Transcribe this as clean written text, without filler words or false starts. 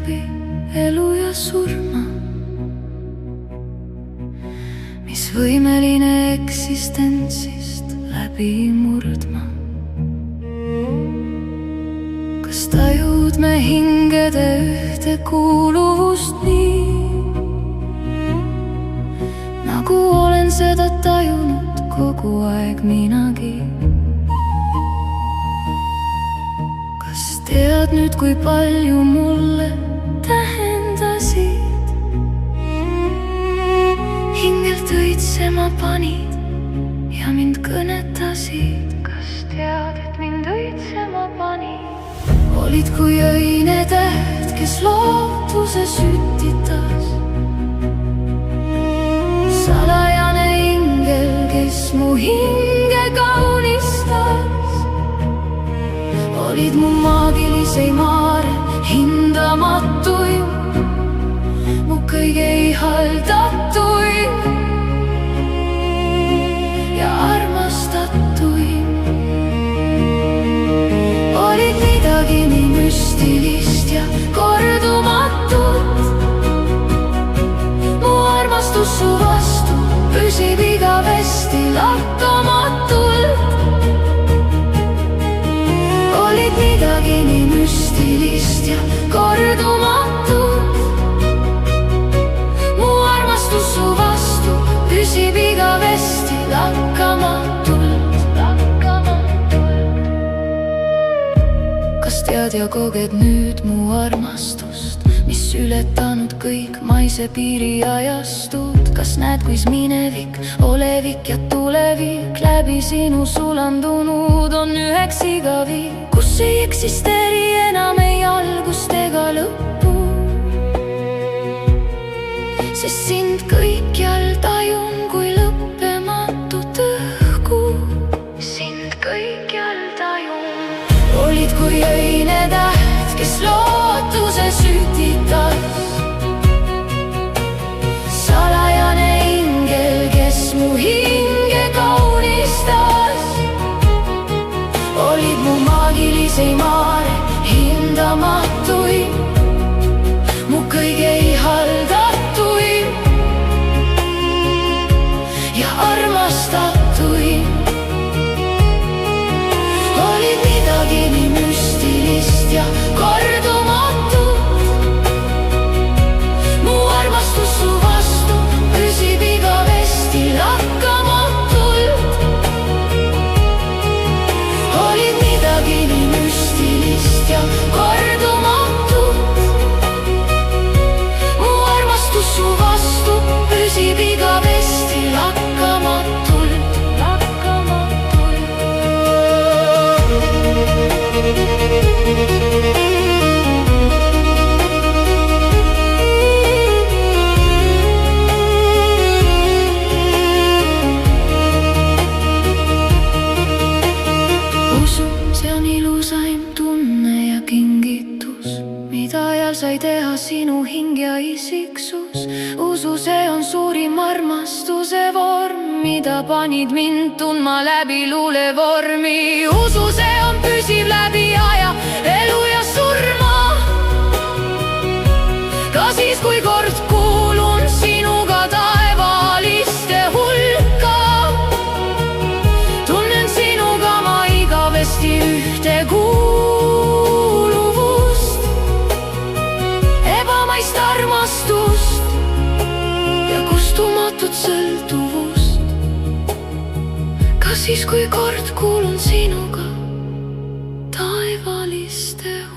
läbi elu ja surma, mis võimeline eksistentsist läbi murdma. Kas tajud me hingede ühtekuuluvust nii, nagu olen seda tajunud kogu aeg minagi? Kas tead nüüd, kui palju mulle tähendasid? Hingelt õitsema panid ja mind kõnetasid. Kas tead, et mind õitsema panid? Olid kui öine täht, kes lootuse sütitas. Salajane ingel, kes mu hinge kaunistas. Olid mu maagilise maare hindamatuim, mu kõige ihaldatuim ja armastatuim. Olid midagi nii müstilist ja kordumatut. Mu armastus su vastu püsib igavesti lakkamatult. Olid midagi nii müstilist ja kordumatut. Mu armastus su vastu püsib igavesti lakkamatult. Kas tead ja koged nüüd mu armastust, mis ületanud kõik maise piiri ajastud? Kas näed, kuis minevik, olevik ja tulevik läbi sinu sulandunud on üheks igavik, kus ei eksisteeri enam ei algust ega lõppu? Sest sind kõikjal tajun kui lõppematut õhku. Sind kõikjal tajun. Olid kui öine täht, kes lootuse sütitas. Salajane ingel, kes mu hinge kaunistas. Olid mu maagilise maare hindamatuim, mu kõige ihaldatuim ja armastatuim. Olid midagi nii müstilist ja kordumatut. Mu armastus su vastu püsib igavesti lakkamatult. Olid midagi nii müstilist ja kordumatut. Mu armastus su vastu püsib igavesti lakkamatult. Usu, see on ilusaim tunne ja kingitus, mida ajal sai teha sinu hing ja isiksus. Usu, see on suurim armastuse vorm, mida panid mind tundma läbi luulevormi. Usu, see on püsiv läbi aja, elu ja surma. Ka siis, kui kord kuulun sinuga taevaliste hulka, tunnen sinuga ma igavesti ühtekuuluvust, ebamaist armastust ja kustumatut sõltuvust. Ka siis, kui kord kuulun sinuga taevaliste hulka.